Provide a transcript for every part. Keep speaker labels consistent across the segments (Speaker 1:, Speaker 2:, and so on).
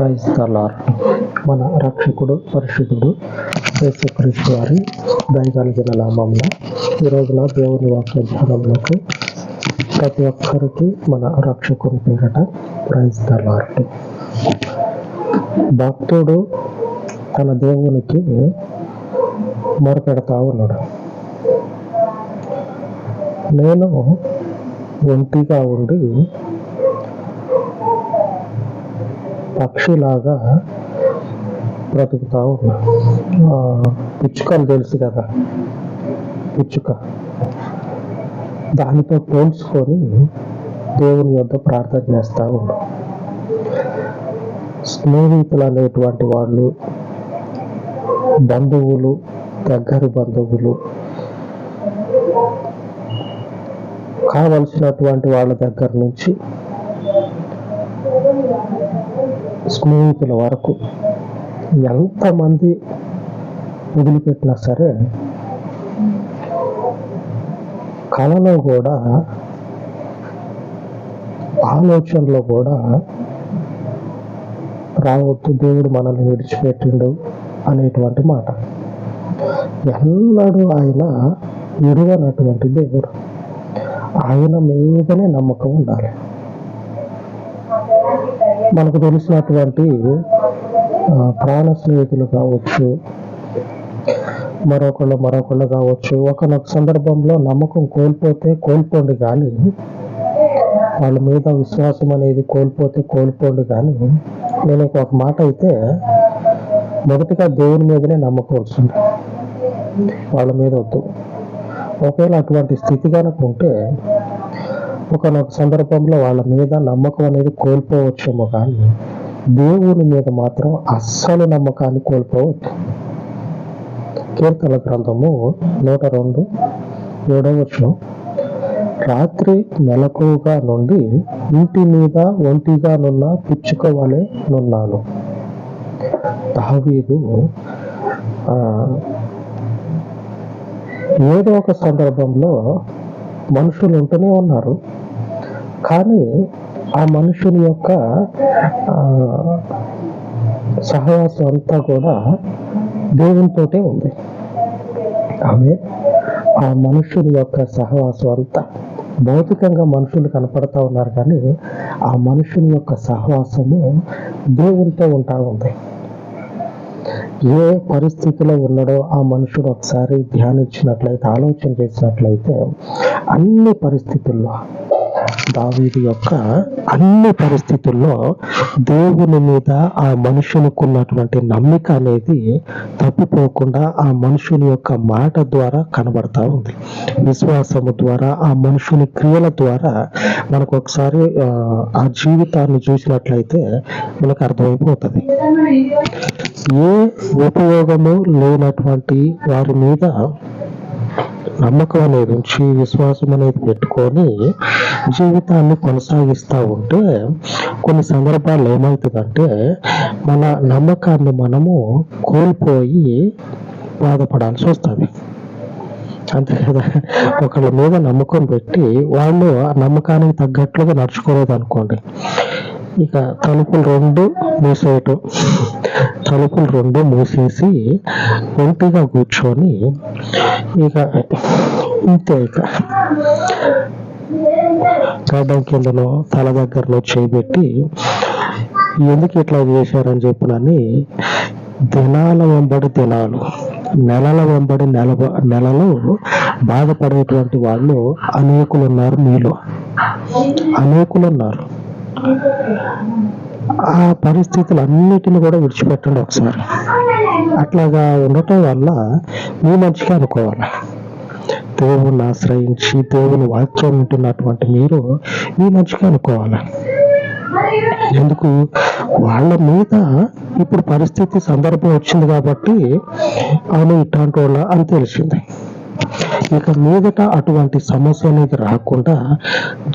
Speaker 1: Praise the lord. మన రక్షకుడు పరిశుద్ధుడు యేసుక్రీస్తు వారి దయగలిగిన నామమున ఈ రోజున దేవుని వాక్య ధ్యానములకు ప్రతి ఒక్కరికి మన రక్షకుని పేరట ప్రైజ్ ద లార్డ్. భక్తుడు తన దేవునికి మొరపెడతా ఉన్నాడు. నేను ఒంటిగా ఉండి పక్షిలాగా బ్రతుకుతా ఉన్నా. పిచ్చుకలు తెలుసు కదా, పిచ్చుక దానితో పోల్చుకొని దేవుని యొద్ద ప్రార్థన చేస్తా ఉన్నా. స్నేహితులు అనేటువంటి వాళ్ళు, బంధువులు, దగ్గర బంధువులు, కావలసినటువంటి వాళ్ళ దగ్గర నుంచి స్నేహితుల వరకు ఎంతమంది వదిలిపెట్టినా సరే కళలో కూడా, ఆలోచనలో కూడా రావద్దు, దేవుడు మనల్ని విడిచిపెట్టిండు అనేటువంటి మాట. ఎన్నడూ ఆయన విడువనటువంటి దేవుడు. ఆయన మీదనే నమ్మకం ఉండాలి. మనకు తెలిసినటువంటి ప్రాణ స్నేహితులు కావచ్చు, మరొకళ్ళు కావచ్చు. ఒకనొక సందర్భంలో నమ్మకం కోల్పోండి కానీ, వాళ్ళ మీద విశ్వాసం అనేది కోల్పోండి కానీ, నేను ఒక మాట అయితే మొదటిగా దేవుని మీదనే నమ్మకం వస్తుంది, వాళ్ళ మీద వద్దు. ఒకవేళ అటువంటి స్థితి కనుక ఉంటే ఒకనొక సందర్భంలో వాళ్ళ మీద నమ్మకం అనేది కోల్పోవచ్చేమో కానీ దేవుని మీద మాత్రం అస్సలు నమ్మకాన్ని కోల్పోవద్దు. కీర్తన గ్రంథము 102:7 రాత్రి మెలకువగా నుండి ఇంటి మీద ఒంటిగా నున్న పిచ్చుక వలె నున్నాను. దావీదు ఏదో ఒక సందర్భంలో మనుషులు ఉంటూనే ఉన్నారు, కానీ ఆ మనుషుని యొక్క సహవాసం అంతా కూడా దేవునితోటే ఉంది. ఆ మనుషుని యొక్క సహవాసం అంతా భౌతికంగా మనుషులు కనపడతా ఉన్నారు, కానీ ఆ మనుషుని యొక్క సహవాసము దేవునితో ఉంటా ఉంది. ఏ పరిస్థితిలో ఉన్నాడో ఆ మనుషుడు ఒకసారి ధ్యానించినట్లయితే, ఆలోచన చేసినట్లయితే, అన్ని పరిస్థితుల్లో దావీదు యొక్క అన్ని పరిస్థితుల్లో దేవుని మీద ఆ మనుషునికి ఉన్నటువంటి నమ్మిక అనేది తప్పిపోకుండా ఆ మనుషుని యొక్క మాట ద్వారా కనబడతా ఉంది. విశ్వాసము ద్వారా, ఆ మనుషుని క్రియల ద్వారా మనకు ఒకసారి ఆ జీవితాన్ని చూసినట్లయితే మనకు అర్థమైపోతుంది. ఏ ఉపయోగము లేనటువంటి వారి మీద నమ్మకం అనేది ఉంచి, విశ్వాసం అనేది పెట్టుకొని జీవితాన్ని కొనసాగిస్తూ ఉంటే కొన్ని సందర్భాలు ఏమవుతుందంటే మన నమ్మకాన్ని మనము కోల్పోయి బాధపడాల్సి వస్తుంది. అంతే కదా. ఒకళ్ళ మీద నమ్మకం పెట్టి వాళ్ళు ఆ నమ్మకానికి తగ్గట్లుగా నడుచుకోలేదు అనుకోండి, ఇక తలుపులు రెండు మూసేసి ఒంటిగా కూర్చొని ఇక ఇంతే, ఇక గడ్డం కిందలో తల దగ్గరలో చేయబెట్టి ఎందుకు ఇట్లా చేశారని చెప్పినని దినాల వెంబడి దినాలు, నెలల వెంబడి నెలలు బాధపడేటువంటి వాళ్ళు అనేకులు ఉన్నారు. మీలో అనేకులు ఉన్నారు. ఆ పరిస్థితులన్నిటిని కూడా విడిచిపెట్టండి ఒకసారి. అట్లాగా ఉండటం వల్ల మీ మంచిగా అనుకోవాలి. దేవుణ్ణి ఆశ్రయించి దేవుని వాక్యం వింటున్నటువంటి మీరు మీ మంచిగా అనుకోవాలి. ఎందుకు? వాళ్ళ మీద ఇప్పుడు పరిస్థితి సందర్భం వచ్చింది కాబట్టి అవును ఇట్లాంటి వాళ్ళ అని తెలిసింది. ఇక మీదట అటువంటి సమస్య అనేది రాకుండా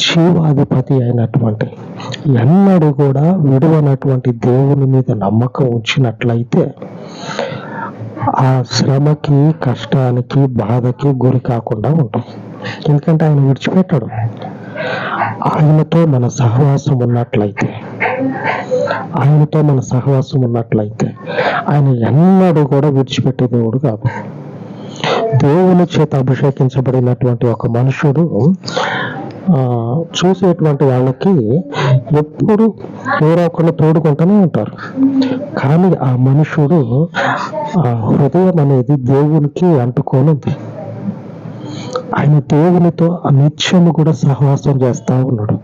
Speaker 1: జీవాధిపతి అయినటువంటి, ఎన్నడూ కూడా విడువనటువంటి దేవుని మీద నమ్మకం ఉంచినట్లయితే ఆ శ్రమకి, కష్టానికి, బాధకి గురి కాకుండా ఉంటాం. ఎందుకంటే ఆయన విడిచిపెట్టాడు. ఆయనతో మన సహవాసం ఉన్నట్లయితే ఆయనతో మన సహవాసం ఉన్నట్లయితే ఆయన ఎన్నడూ కూడా విడిచిపెట్టే దేవుడు కాదు. దేవుని చేత అభిషేకించబడినటువంటి ఒక మనుషుడు చూసేటువంటి వాళ్ళకి ఎప్పుడు ఎవరో ఒకళ్ళు తోడుకుంటూనే ఉంటారు. కానీ ఆ మనుషుడు ఆ హృదయం అనేది దేవునికి అంటుకోనుంది. ఆయన దేవునితో నిత్యము కూడా సహవాసం చేస్తా ఉన్నాడు.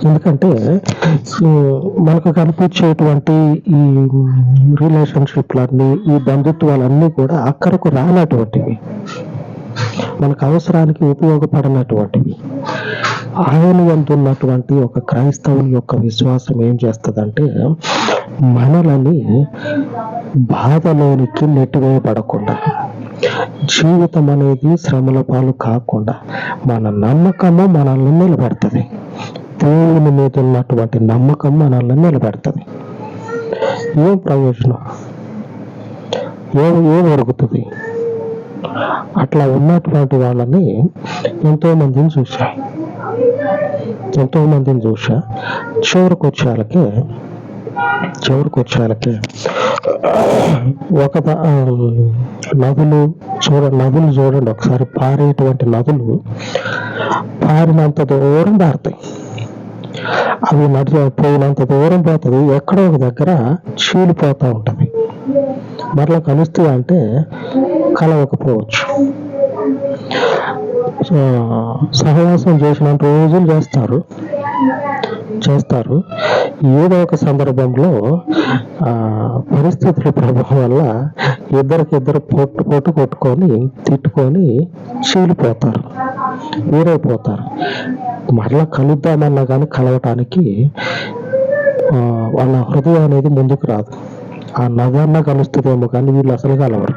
Speaker 1: ఎందుకంటే మనకు కనిపించేటువంటి ఈ రిలేషన్షిప్లన్నీ, ఈ బంధుత్వాలన్నీ కూడా అక్కడకు రానటువంటివి, మనకు అవసరానికి ఉపయోగపడినటువంటివి. ఆయన యందున్నటువంటి ఒక క్రైస్తవుని యొక్క విశ్వాసం ఏం చేస్తుందంటే, మనలని బాధలోనికి నెట్టివేయబడకుండా, జీవితం అనేది శ్రమల పాలు కాకుండా మన నమ్మకము మనల్ని నిలబెడుతుంది. దేవుని మీద ఉన్నటువంటి నమ్మకం మనల్ని నిలబెడుతుంది. ఏం ప్రయోజనం, ఏం జరుగుతుంది? అట్లా ఉన్నటువంటి వాళ్ళని ఎంతో మందిని చూసా. చివరికి వచ్చేళ్ళకే ఒక నదులు చూడండి ఒకసారి, పారేటువంటి నదులు పారినంత దూరం పారుతాయి. అవి పోయినంత దూరం పోతుంది, ఎక్కడో ఒక దగ్గర చీలిపోతూ ఉంటుంది. మరలా కలుస్తాయి అంటే కలవకపోవచ్చు. సహవాసం చేసినంత రోజులు చేస్తారు. ఏదో ఒక సందర్భంలో పరిస్థితుల ప్రభావం వల్ల ఇద్దరికిద్దరు కొట్టుకొని తిట్టుకొని చీలిపోతారు, వేరైపోతారు. మరలా కలుద్దామన్నా కానీ కలవటానికి వాళ్ళ హృదయం అనేది ముందుకు రాదు. ఆ నదన్న కలుస్తుందేమో కానీ వీళ్ళు అసలు కలవరు.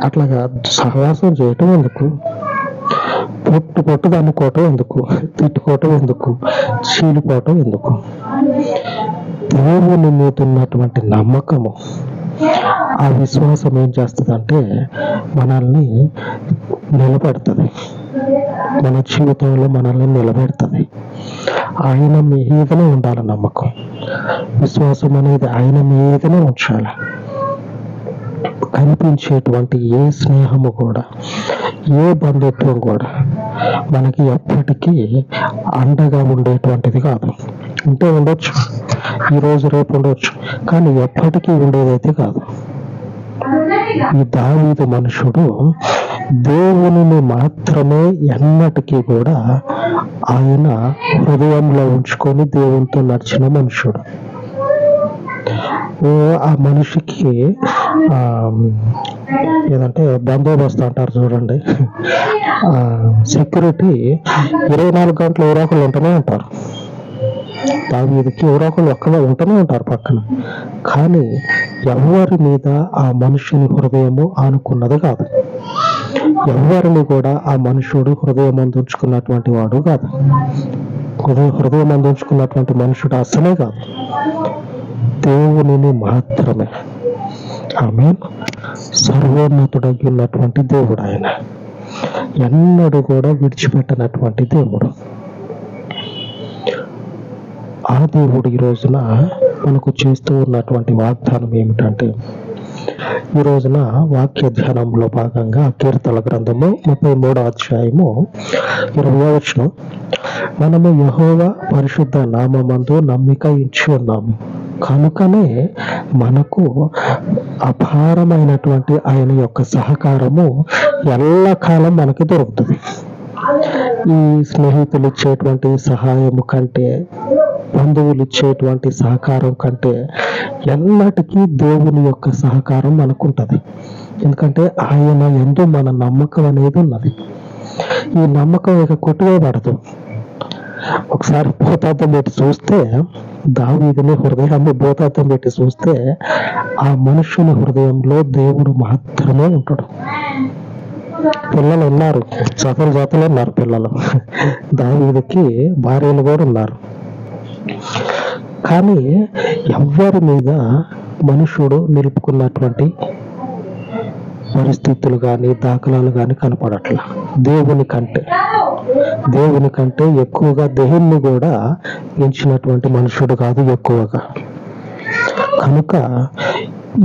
Speaker 1: అట్లాగా సహవాసం చేయటం ఎందుకు? పొట్టు అనుకోవటం ఎందుకు? తిట్టుకోవటం ఎందుకు? చీలిపోవటం ఎందుకు? దేవుని మీద ఉన్నటువంటి నమ్మకము, ఆ విశ్వాసం ఏం చేస్తుందంటే మనల్ని నిలబెడుతుంది. మన జీవితంలో మనల్ని నిలబెడుతుంది. ఆయన మీదనే ఉండాలి నమ్మకం, విశ్వాసం అనేది ఆయన మీదనే ఉంచాలి. కనిపించేటువంటి ఏ స్నేహము కూడా, ఏ బంధుత్వం కూడా మనకి ఎప్పటికీ అండగా ఉండేటువంటిది కాదు. ఉంటే ఉండొచ్చు, ఈరోజు రేపు ఉండొచ్చు, కానీ ఎప్పటికీ ఉండేదైతే కాదు. ఈ దావీదు మనుషుడు దేవునిని మాత్రమే ఎన్నటికీ కూడా ఆయన హృదయంలో ఉంచుకొని దేవునితో నడిచిన మనుషుడు. ఆ మనిషికి ఏదంటే బందోబస్తు అంటారు చూడండి, సెక్యూరిటీ 24 గంటలు ఎవరో ఒకళ్ళు ఉంటూనే ఉంటారు. దావీదుకి ఎవరో ఒకళ్ళు ఒక్కగా ఉంటూనే ఉంటారు పక్కన. కానీ ఎవరి మీద ఆ మనుషుని హృదయము ఆనుకున్నది కాదు. ఎవరిని కూడా ఆ మనుషుడు హృదయం అందించుకున్నటువంటి వాడు కాదు. హృదయం అందించుకున్నటువంటి మనుషుడు అసలే కాదు, దేవునిని మాత్రమే. ఆమేన్. సర్వోన్నతుడై ఉన్నటువంటి దేవుడు ఆయన, ఎన్నడూ కూడా విడిచిపెట్టనటువంటి దేవుడు. ఆ దేవుడు ఈ రోజున మనకు చేస్తూ ఉన్నటువంటి వాగ్దానం ఏమిటంటే, ఈ రోజున వాక్య ధ్యానంలో భాగంగా కీర్తన గ్రంథము 33వ అధ్యాయము 20వ వచనం, మనము యెహోవా పరిశుద్ధ నామమందు నమ్మిక ఇచ్చి ఉన్నాము కనుకనే మనకు అపారమైనటువంటి ఆయన యొక్క సహకారము ఎల్లకాలం మనకి దొరుకుతుంది. ఈ స్నేహితులు ఇచ్చేటువంటి సహాయము కంటే, బంధువులు ఇచ్చేటువంటి సహకారం కంటే ఎన్నటికీ దేవుని యొక్క సహకారం మనకుంటది. ఎందుకంటే ఆయన యందు మన నమ్మకం అనేది ఉన్నది. ఈ నమ్మకం ఇక కొట్టువేయబడదు. ఒకసారి భూతార్థం పెట్టి చూస్తే, దావీదుని హృదయాన్ని భూతార్థం పెట్టి చూస్తే, ఆ మనుషుని హృదయంలో దేవుడు మాత్రమే ఉంటాడు. పిల్లలు ఉన్నారు, జతలు ఉన్నారు పిల్లలు, దావీదుకి భార్యలు కూడా ఉన్నారు. కానీ ఎవరి మీద మనుషుడు నిలుపుకున్నటువంటి పరిస్థితులు కానీ దాఖలాలు కానీ కనపడట్లా దేవుని కంటే. దేవుని కంటే ఎక్కువగా దేన్ని కూడా ఎంచినటువంటి మనుషుడు కాదు ఎక్కువగా. కనుక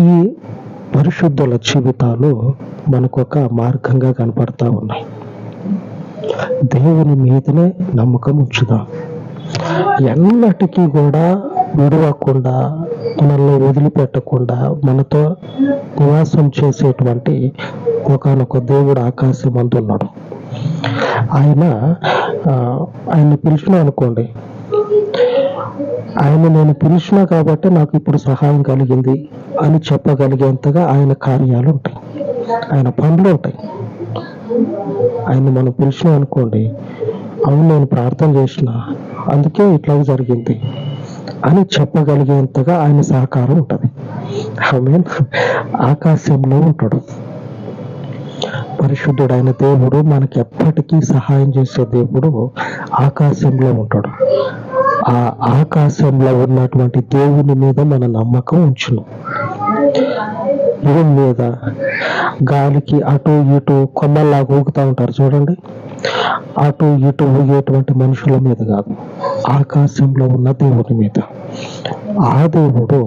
Speaker 1: ఈ పరిశుద్ధుల జీవితాలు మనకు ఒక మార్గంగా కనపడతా ఉన్నాయి. దేవుని మీదనే నమ్మకం ఉంచుదాం. ఎన్నటికీ కూడా విడవకుండా, మనల్ని వదిలిపెట్టకుండా, మనతో నివాసం చేసేటువంటి ఒకానొక దేవుడు ఆకాశమందు ఉన్నాడు. ఆయన్ని పిలిచినా అనుకోండి, నేను పిలిచినా కాబట్టి నాకు ఇప్పుడు సహాయం కలిగింది అని చెప్పగలిగేంతగా ఆయన కార్యాలు ఉంటాయి, ఆయన పనులు ఉంటాయి. ఆయన మనం పిలిచినా అనుకోండి, అవును నేను ప్రార్థన చేసిన అందుకే ఇట్లా జరిగింది అని చెప్పగలిగేంతగా ఆయన సహకారం ఉంటుంది. ఆమె ఆకాశంలో ఉంటాడు. పరిశుద్ధుడైన దేవుడు మనకి ఎప్పటికీ సహాయం చేసే దేవుడు ఆకాశంలో ఉంటాడు. ఆ ఆకాశంలో ఉన్నటువంటి దేవుని మీద మన నమ్మకం ఉంచును. భూమి మీద గాలికి అటు ఇటు కొమ్మల్లాగా ఊగుతూ ఉంటారు చూడండి, అటు ఇటు ఊగేటువంటి మనుషుల మీద కాదు, ఆకాశంలో ఉన్న దేవుని మీద. ఆ దేవుడు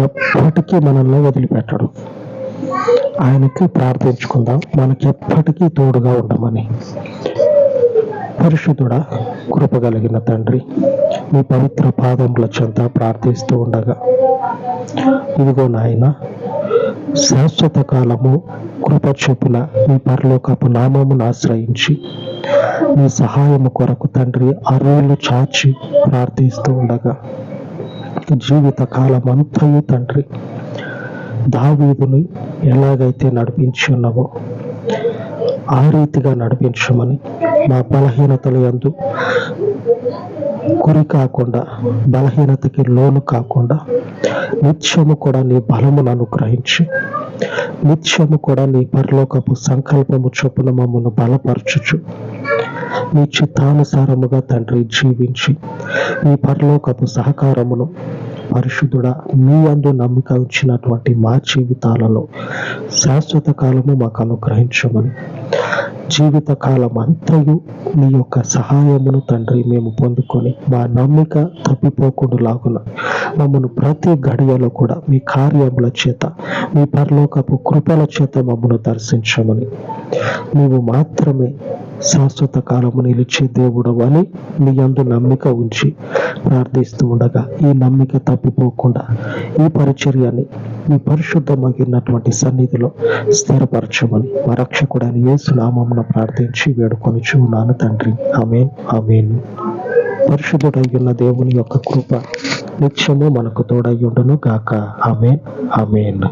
Speaker 1: ఎప్పటికీ మనల్ని వదిలిపెట్టడు. ఆయనకి ప్రార్థించుకుందాం, మనకి ఎప్పటికీ తోడుగా ఉండమని. పరిశుద్ధుడా, కృపగలిగిన తండ్రి, మీ పవిత్ర పాదముల చెంత ప్రార్థిస్తూ ఉండగా, ఇదిగో నాయన, శాశ్వత కాలము కృప చొప్పున మీ పరలోకపు నామమును ఆశ్రయించి మీ సహాయము కొరకు తండ్రి అరువులు చాచి ప్రార్థిస్తూ ఉండగా, జీవిత కాలం అంతయు తండ్రి దావీదుని ఎలాగైతే నడిపించి ఉన్నావో ఆ రీతిగా నడిపించమని, మా బలహీనతల యందు గురి కాకుండా, బలహీనతకి లోను కాకుండా, నిత్యము కూడా నీ బలమును అనుగ్రహించి, నిత్యము కూడా నీ పరలోకపు సంకల్పము చొప్పున మమ్మల్ని బలపరచుచు, మీ చిత్తానుసారముగా తండ్రి జీవించి, మీ పరలోకపు సహకారమును పరిశుద్ధుడా మీ యందు నమ్మిక ఉంచినటువంటి మా జీవితాలలో శాశ్వత కాలము మాకు అనుగ్రహించమని, జీవిత కాలం అంతయు నీ యొక్క సహాయమును తండ్రి మేము పొందుకొని మా నమ్మిక తప్పిపోకుండా లాగున మమ్మను ప్రతి గడియలో కూడా మీ కార్యముల చేత, మీ పరలోకపు కృపల చేత మమ్మను దర్శించమని, నీవు మాత్రమే శాశ్వత కాలము నిలిచే దేవుడు అని నీ యందు నమ్మిక ఉంచి ప్రార్థిస్తూ ఉండగా, ఈ నమ్మిక తప్పిపోకుండా ఈ పరిచర్యని మీ పరిశుద్ధమగినటువంటి సన్నిధిలో స్థిరపరచమని మా రక్షకుడైన యేసు నామమున ప్రార్థించి వేడుకొనుచు ఉన్నాను తండ్రి. ఆమేన్, ఆమేన్. పరిశుద్ధుడైన దేవుని యొక్క కృప నిత్యము మనకు తోడయ్యుండును గాక. ఆమేన్, ఆమేన్.